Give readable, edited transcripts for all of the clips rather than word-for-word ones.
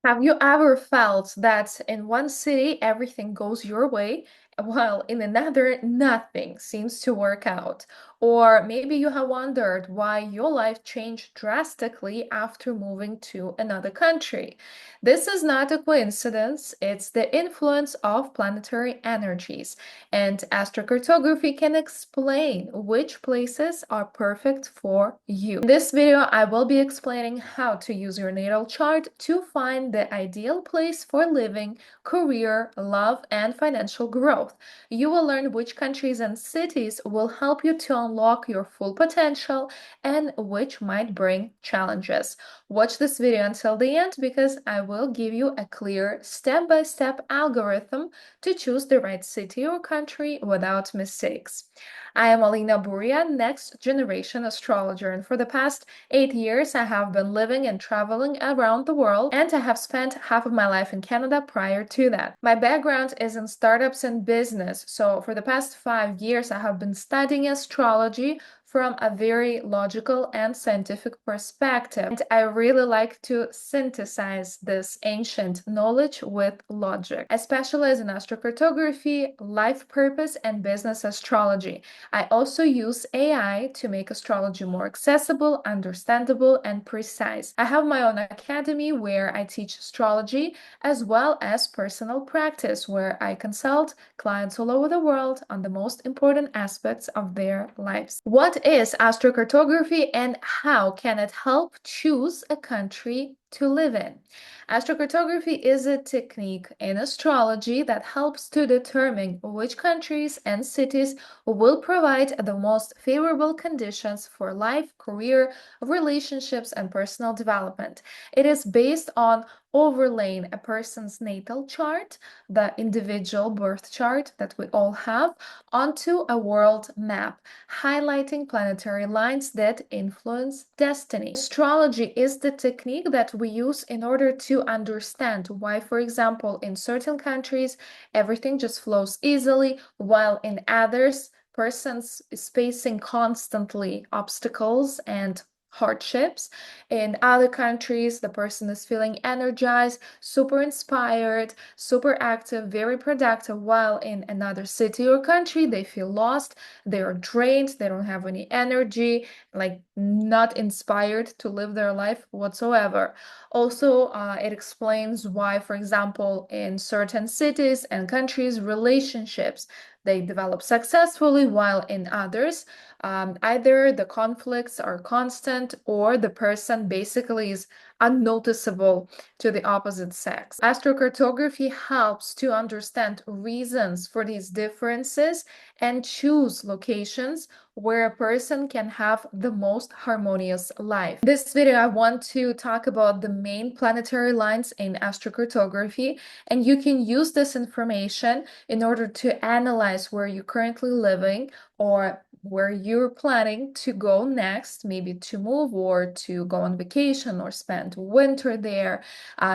Have you ever felt that in one city everything goes your way, while in another nothing seems to work out? Or maybe you have wondered why your life changed drastically after moving to another country. This is not a coincidence, it's the influence of planetary energies, and astrocartography can explain which places are perfect for you. In this video, I will be explaining how to use your natal chart to find the ideal place for living, career, love, and financial growth. You will learn which countries and cities will help you to unlock your full potential and which might bring challenges. Watch this video until the end because I will give you a clear step-by-step algorithm to choose the right city or country without mistakes. I am Alina Buria, next generation astrologer, and for the past 8 years, I have been living and traveling around the world, and I have spent half of my life in Canada prior to that. My background is in startups and business, so for the past 5 years, I have been studying astrology from a very logical and scientific perspective. And I really like to synthesize this ancient knowledge with logic. I specialize in astrocartography, life purpose, and business astrology. I also use AI to make astrology more accessible, understandable, and precise. I have my own academy where I teach astrology as well as personal practice, where I consult clients all over the world on the most important aspects of their lives. What is astrocartography and how can it help choose a country to live in? Astrocartography is a technique in astrology that helps to determine which countries and cities will provide the most favorable conditions for life, career, relationships, and personal development. It is based on overlaying a person's natal chart, the individual birth chart that we all have, onto a world map, highlighting planetary lines that influence destiny. Astrology is the technique that we use in order to understand why, for example, in certain countries, everything just flows easily, while in others, persons is facing constantly obstacles and hardships. In other countries, the person is feeling energized, super inspired, super active, very productive, while in another city or country, they feel lost, they are drained, they don't have any energy, like not inspired to live their life whatsoever. Also, it explains why, for example, in certain cities and countries, relationships they develop successfully, while in others, either the conflicts are constant or the person basically is unnoticeable to the opposite sex. Astrocartography helps to understand reasons for these differences and choose locations where a person can have the most harmonious life. In this video, I want to talk about the main planetary lines in astrocartography, and you can use this information in order to analyze where you're currently living or where you're planning to go next, maybe to move or to go on vacation or spend winter there.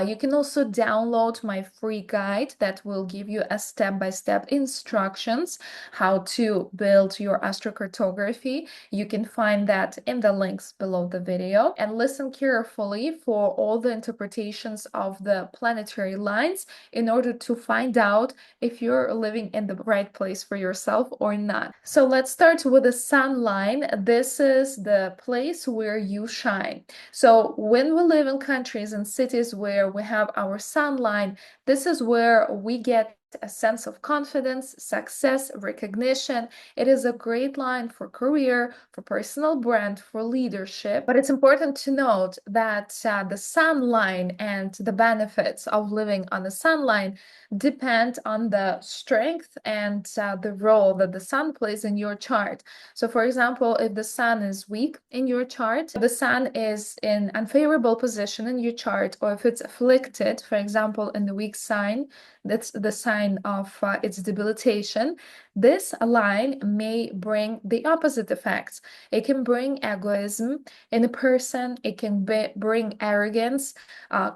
You can also download my free guide that will give you a step-by-step instructions how to build your astrocartography. You can find that in the links below the video, and listen carefully for all the interpretations of the planetary lines in order to find out if you're living in the right place for yourself or not. So let's start with the sun line. This is the place where you shine. So when we live in countries and cities where we have our sun line, this is where we get a sense of confidence, success, recognition. It is a great line for career, for personal brand, for leadership. But it's important to note that the sun line and the benefits of living on the sun line depend on the strength and the role that the sun plays in your chart. So for example, if the sun is weak in your chart, the sun is in unfavorable position in your chart, or if it's afflicted, for example, in the weak sign, that's the sign of its debilitation, this line may bring the opposite effects. It can bring egoism in a person, it can bring arrogance,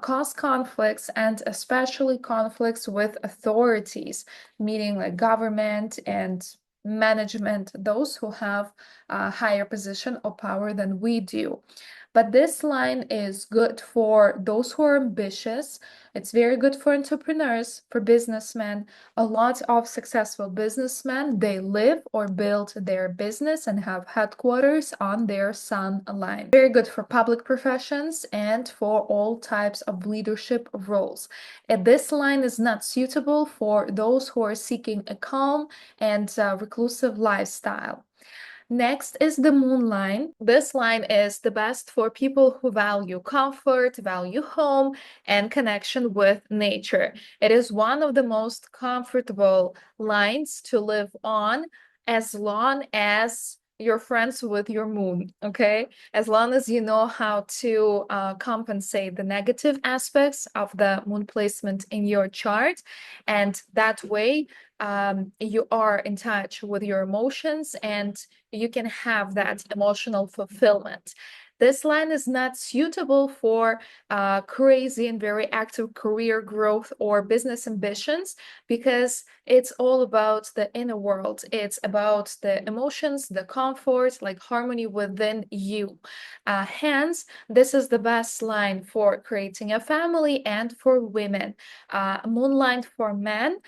cause conflicts, and especially conflicts with authorities, meaning like government and management, those who have a higher position or power than we do. But this line is good for those who are ambitious. It's very good for entrepreneurs, for businessmen. A lot of successful businessmen, they live or build their business and have headquarters on their sun line. Very good for public professions and for all types of leadership roles. And this line is not suitable for those who are seeking a calm and reclusive lifestyle. Next is the moon line. This line is the best for people who value comfort, value home, and connection with nature. It is one of the most comfortable lines to live on as long as you're friends with your moon, okay? As long as you know how to compensate the negative aspects of the moon placement in your chart, and that way you are in touch with your emotions and you can have that emotional fulfillment. This line is not suitable for crazy and very active career growth or business ambitions because it's all about the inner world. It's about the emotions, the comfort, like harmony within you. Hence, this is the best line for creating a family and for women. Moonlight for men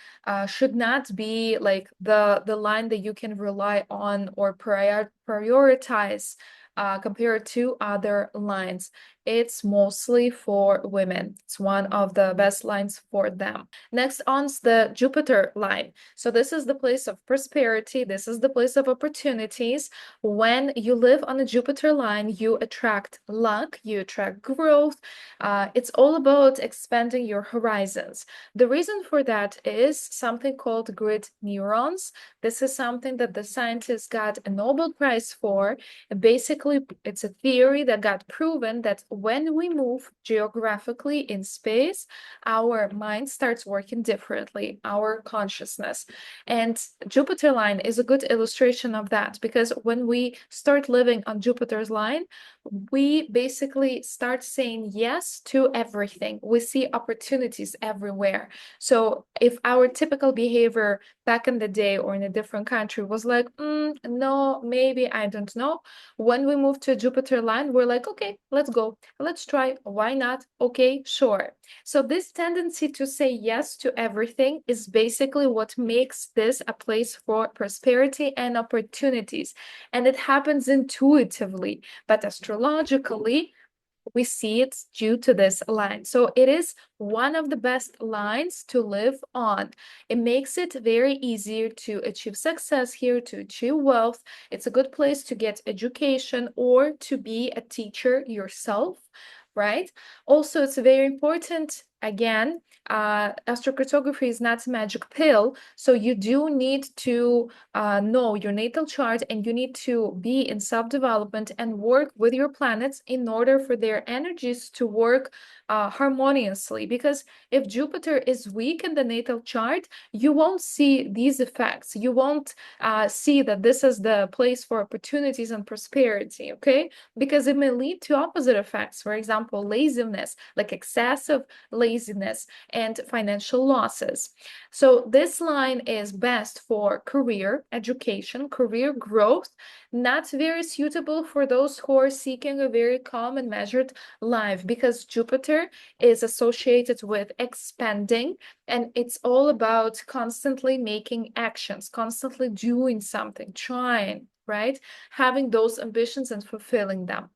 should not be like the line that you can rely on or prioritize compared to other lines. It's mostly for women. It's one of the best lines for them. Next on's the Jupiter line. So this is the place of prosperity. This is the place of opportunities. When you live on a Jupiter line, you attract luck, you attract growth. It's all about expanding your horizons. The reason for that is something called grid neurons. This is something that the scientists got a Nobel Prize for. Basically, it's a theory that got proven that when we move geographically in space, our mind starts working differently, our consciousness. And Jupiter line is a good illustration of that because when we start living on Jupiter's line, we basically start saying yes to everything. We see opportunities everywhere. So if our typical behavior back in the day or in a different country was like, no, maybe, I don't know. When we move to a Jupiter line, we're like, okay, let's go. Let's try. Why not? Okay, sure. So this tendency to say yes to everything is basically what makes this a place for prosperity and opportunities. And it happens intuitively, but astrologically, we see it's due to this line. So it is one of the best lines to live on. It makes it very easier to achieve success here, to achieve wealth. It's a good place to get education or to be a teacher yourself, right? Also, it's very important, again, astrocartography is not a magic pill, so you do need to know your natal chart and you need to be in self-development and work with your planets in order for their energies to work harmoniously. Because if Jupiter is weak in the natal chart, you won't see these effects. You won't see that this is the place for opportunities and prosperity, okay? Because it may lead to opposite effects. For example, laziness, like excessive laziness and financial losses. So this line is best for career, education, career growth, not very suitable for those who are seeking a very calm and measured life because Jupiter is associated with expanding and it's all about constantly making actions, constantly doing something, trying, right? Having those ambitions and fulfilling them.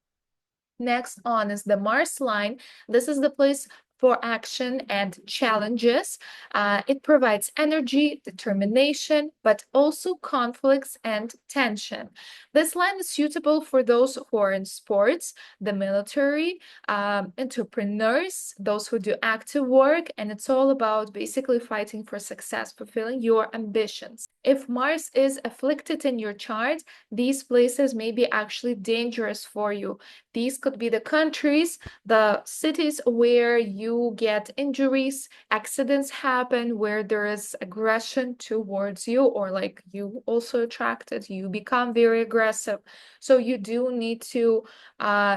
Next on is the Mars line. This is the place for action and challenges. It provides energy, determination, but also conflicts and tension. This line is suitable for those who are in sports, the military, entrepreneurs, those who do active work, and it's all about basically fighting for success, fulfilling your ambitions. If Mars is afflicted in your chart, these places may be actually dangerous for you. These could be the countries, the cities where you get injuries, accidents happen, where there is aggression towards you, or like you also attracted, you become very aggressive. So you do need to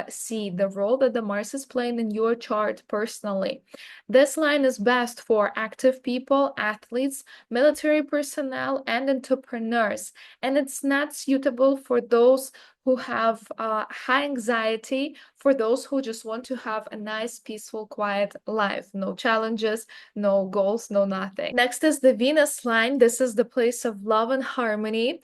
see the role that the Mars is playing in your chart personally. This line is best for active people, athletes, military personnel, and entrepreneurs, and it's not suitable for those who have high anxiety, for those who just want to have a nice, peaceful, quiet life. No challenges, no goals, no nothing. Next is the Venus line. This is the place of love and harmony.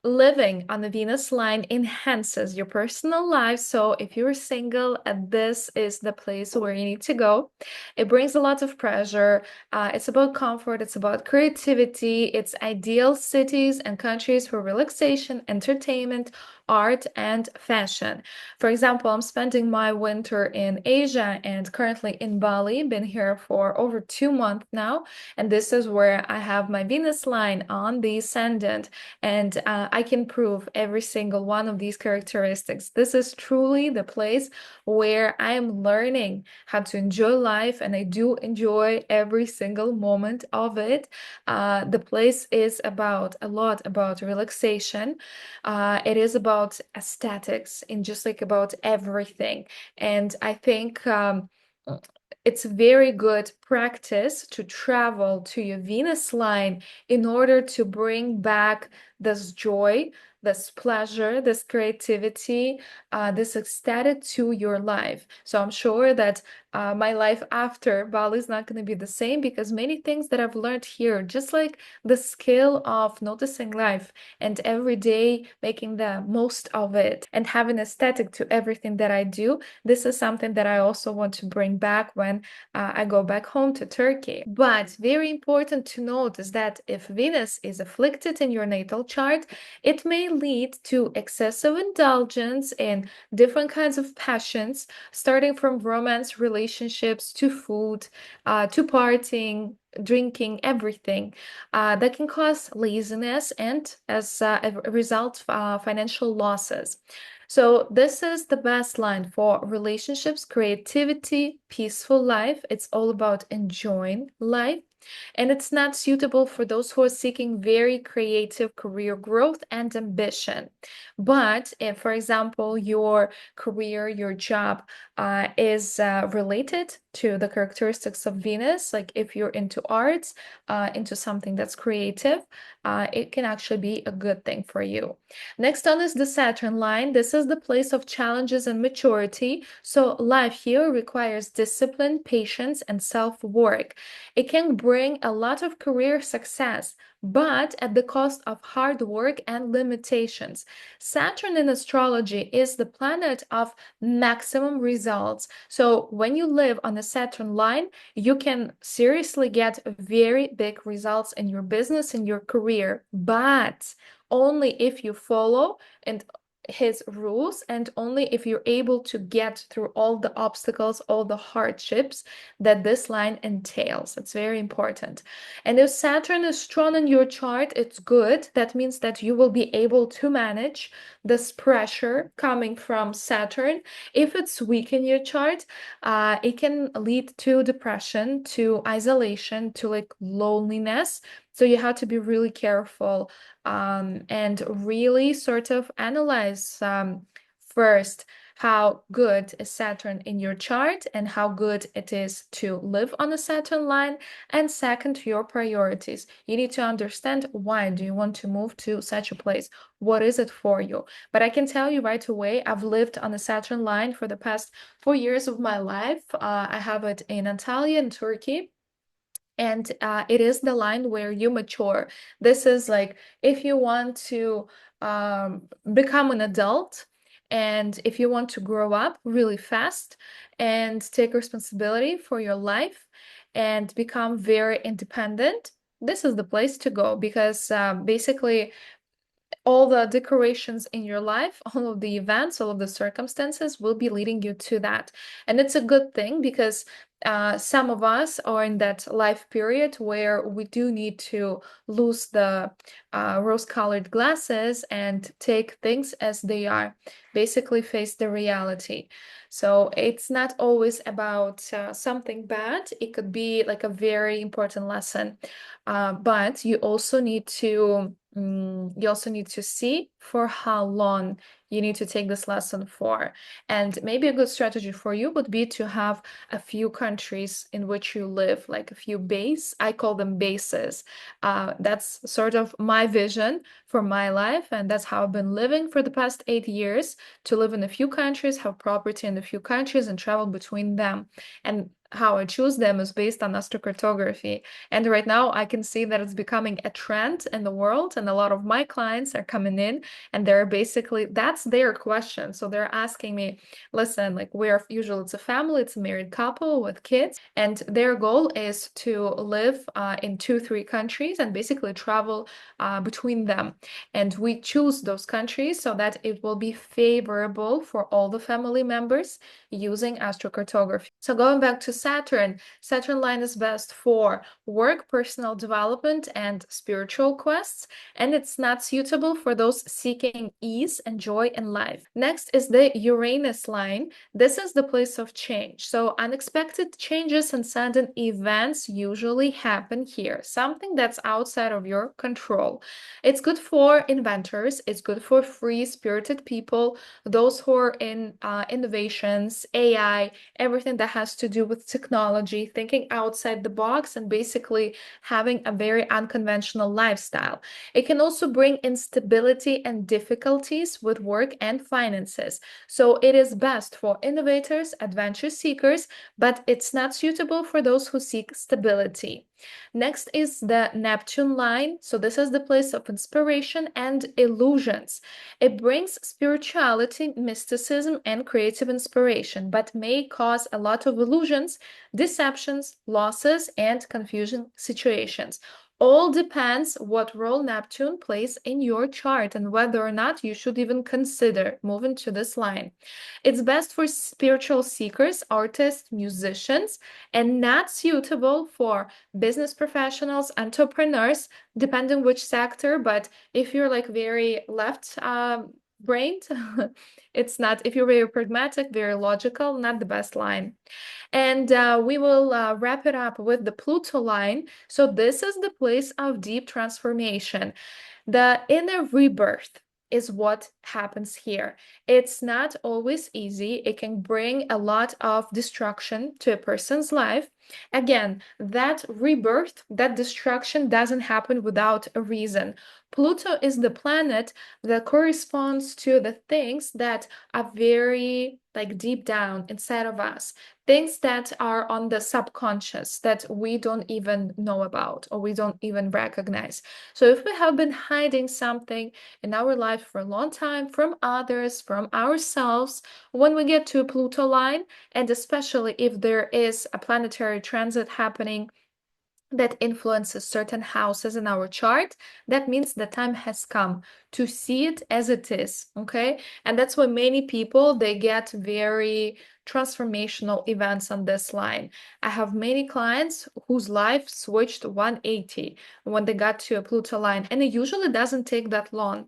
Living on the Venus line enhances your personal life. So if you're single, this is the place where you need to go. It brings a lot of pleasure. It's about comfort, it's about creativity, it's ideal cities and countries for relaxation, entertainment, art, and fashion. For example, I'm spending my winter in Asia and currently in Bali, been here for over 2 months now, and this is where I have my Venus line on the ascendant, and I can prove every single one of these characteristics. This is truly the place where I am learning how to enjoy life, and I do enjoy every single moment of it. The place is about a lot about relaxation. It is about aesthetics and just like about everything. And I think it's very good practice to travel to your Venus line in order to bring back this joy, this pleasure, this creativity, this ecstatic to your life. So I'm sure that my life after Bali is not going to be the same because many things that I've learned here, just like the skill of noticing life and every day making the most of it and having aesthetic to everything that I do, this is something that I also want to bring back when I go back home to Turkey. But very important to note is that if Venus is afflicted in your natal chart, it may lead to excessive indulgence in different kinds of passions, starting from romance relationships to food, to partying, drinking, everything that can cause laziness and, as a result, financial losses. So this is the best line for relationships, creativity, peaceful life. It's all about enjoying life. And it's not suitable for those who are seeking very creative career growth and ambition. But if, for example, your career, your job is related to the characteristics of Venus, like if you're into arts, into something that's creative, it can actually be a good thing for you. Next on is the Saturn line. This is the place of challenges and maturity. So life here requires discipline, patience, and self-work. It can bring a lot of career success, but at the cost of hard work and limitations. Saturn in astrology is the planet of maximum results. So when you live on the Saturn line, you can seriously get very big results in your business, in your career, but only if you follow and his rules and only if you're able to get through all the obstacles, all the hardships that this line entails. It's very important. And if Saturn is strong in your chart, it's good. That means that you will be able to manage this pressure coming from Saturn. If it's weak in your chart, it can lead to depression, to isolation, to like loneliness. So you have to be really careful and really sort of analyze first how good is Saturn in your chart and how good it is to live on a Saturn line. And second, your priorities. You need to understand why do you want to move to such a place? What is it for you? But I can tell you right away, I've lived on the Saturn line for the past 4 years of my life. I have it in Antalya in Turkey. And it is the line where you mature. This is like if you want to become an adult and if you want to grow up really fast and take responsibility for your life and become very independent, this is the place to go because basically all the decorations in your life, all of the events, all of the circumstances will be leading you to that. And it's a good thing because some of us are in that life period where we do need to lose the rose-colored glasses and take things as they are, basically face the reality. So it's not always about something bad. It could be like a very important lesson. But you also need to see for how long you need to take this lesson for. And maybe a good strategy for you would be to have a few countries in which you live, like a few base. I call them bases. That's sort of my vision for my life, and that's how I've been living for the past 8 years. to live in a few countries, have property in a few countries, and travel between them. And how I choose them is based on astrocartography. And right now, I can see that it's becoming a trend in the world, and a lot of my clients are coming in, and they're basically, that's their question. So they're asking me, listen, like we're usually it's a family, it's a married couple with kids, and their goal is to live in 2, 3 countries and basically travel between them. And we choose those countries so that it will be favorable for all the family members using astrocartography. So going back to Saturn, Saturn line is best for work, personal development, and spiritual quests, and it's not suitable for those seeking ease and joy in life. Next is the Uranus line. This is the place of change. So unexpected changes and sudden events usually happen here, something that's outside of your control. It's good for inventors, it's good for free-spirited people, those who are in innovations, AI, everything that has to do with technology, thinking outside the box, and basically having a very unconventional lifestyle. It can also bring instability and difficulties with work and finances. So it is best for innovators, adventure seekers, but it's not suitable for those who seek stability. Next is the Neptune line. So this is the place of inspiration and illusions. It brings spirituality, mysticism, and creative inspiration, but may cause a lot of illusions, deceptions, losses, and confusion situations. All depends what role Neptune plays in your chart and whether or not you should even consider moving to this line. It's best for spiritual seekers, artists, musicians, and not suitable for business professionals, entrepreneurs, depending which sector. But if you're like very left brained, it's not, if you're very pragmatic, very logical, not the best line. And we will wrap it up with the Pluto line. So this is the place of deep transformation. The inner rebirth is what happens here. It's not always easy. It can bring a lot of destruction to a person's life. Again, that rebirth, that destruction doesn't happen without a reason. Pluto is the planet that corresponds to the things that are very like deep down inside of us, things that are on the subconscious that we don't even know about or we don't even recognize. So if we have been hiding something in our life for a long time from others, from ourselves, when we get to a Pluto line, and especially if there is a planetary transit happening that influences certain houses in our chart, that means the time has come to see it as it is, okay? And that's why many people, they get very transformational events on this line. I have many clients whose life switched 180 when they got to a Pluto line, and it usually doesn't take that long.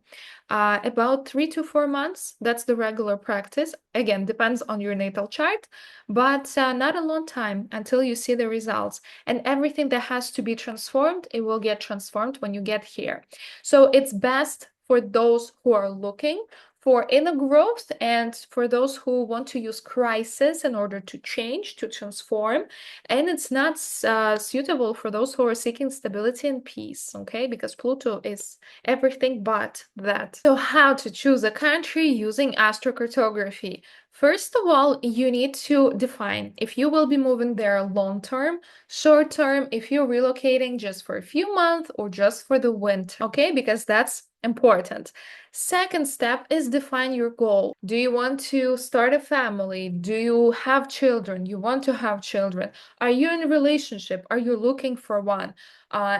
About 3 to 4 months, that's the regular practice. Again, depends on your natal chart, but not a long time until you see the results. And everything that has to be transformed, it will get transformed when you get here. So it's best for those who are looking for inner growth and for those who want to use crisis in order to change, to transform. And it's not suitable for those who are seeking stability and peace, okay? Because Pluto is everything but that. So how to choose a country using astrocartography? First of all, you need to define if you will be moving there long term, short term, if you're relocating just for a few months or just for the winter, okay? Because that's important. Second step is define your goal. Do you want to start a family? Do you have children? You want to have children? Are you in a relationship? Are you looking for one?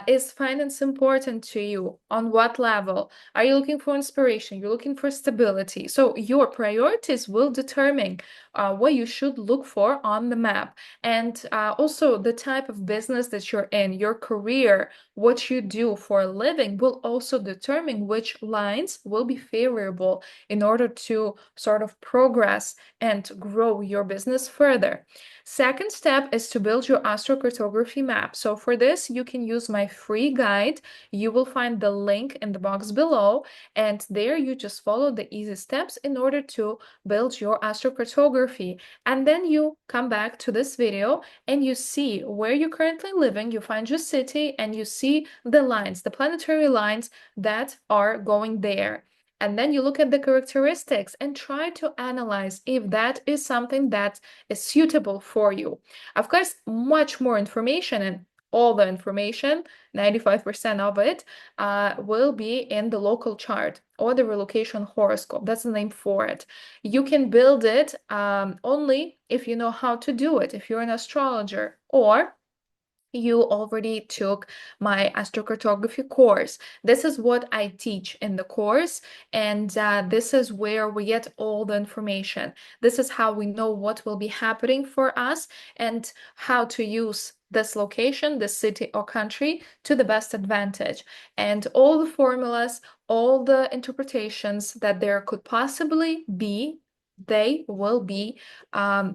Is finance important to you? On what level? Are you looking for inspiration? You're looking for stability. So your priorities will determine what you should look for on the map. And also the type of business that you're in, your career, what you do for a living will also determine which lines will be favorable in order to sort of progress and grow your business further. Second step is to build your astrocartography map. So for this, you can use my free guide. You will find the link in the box below, and there you just follow the easy steps in order to build your astrocartography. And then you come back to this video and you see where you're currently living, you find your city, and you see the lines, the planetary lines that are going there. And then you look at the characteristics and try to analyze if that is something that is suitable for you. Of course, much more information and all the information, 95% of it, will be in the local chart or the relocation horoscope. That's the name for it. You can build it only if you know how to do it, if you're an astrologer, or you already took my astrocartography course. This is what I teach in the course, and this is where we get all the information. This is how we know what will be happening for us and how to use this location, this city or country to the best advantage. And all the formulas, all the interpretations that there could possibly be, they will be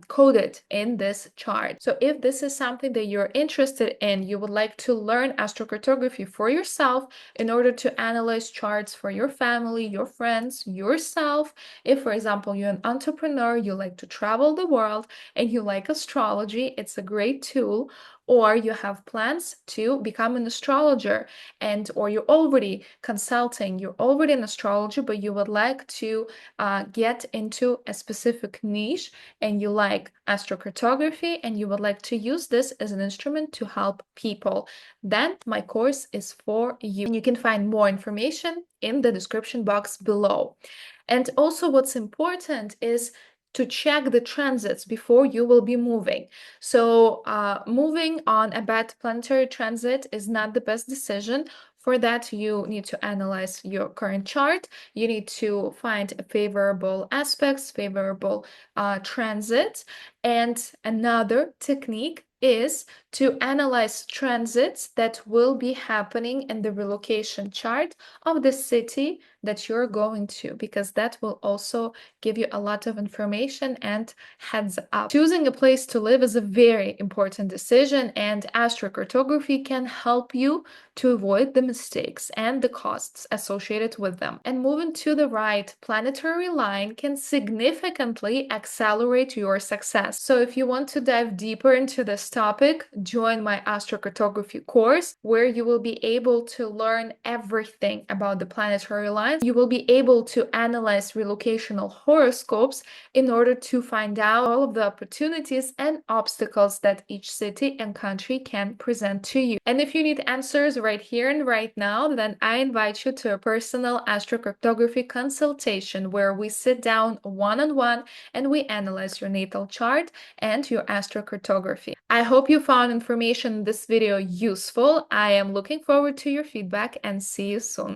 coded in this chart. So if this is something that you're interested in, you would like to learn astrocartography for yourself in order to analyze charts for your family, your friends, yourself. If, for example, you're an entrepreneur, you like to travel the world and you like astrology, it's a great tool. Or you have plans to become an astrologer, and or you're already consulting, you're already an astrologer, but you would like to get into a specific niche, and you like astrocartography and you would like to use this as an instrument to help people, then my course is for you. And you can find more information in the description box below. And also what's important is to check the transits before you will be moving. So moving on a bad planetary transit is not the best decision. For that, you need to analyze your current chart. You need to find favorable aspects, favorable transits. And another technique is to analyze transits that will be happening in the relocation chart of the city that you're going to, because that will also give you a lot of information and heads up. Choosing a place to live is a very important decision, and astrocartography can help you to avoid the mistakes and the costs associated with them. And moving to the right planetary line can significantly accelerate your success. So if you want to dive deeper into this topic, join my astrocartography course, where you will be able to learn everything about the planetary lines. You will be able to analyze relocational horoscopes in order to find out all of the opportunities and obstacles that each city and country can present to you. And if you need answers right here and right now, then I invite you to a personal astrocartography consultation where we sit down one-on-one and we analyze your natal chart and your astrocartography. I hope you found information in this video useful. I am looking forward to your feedback and see you soon.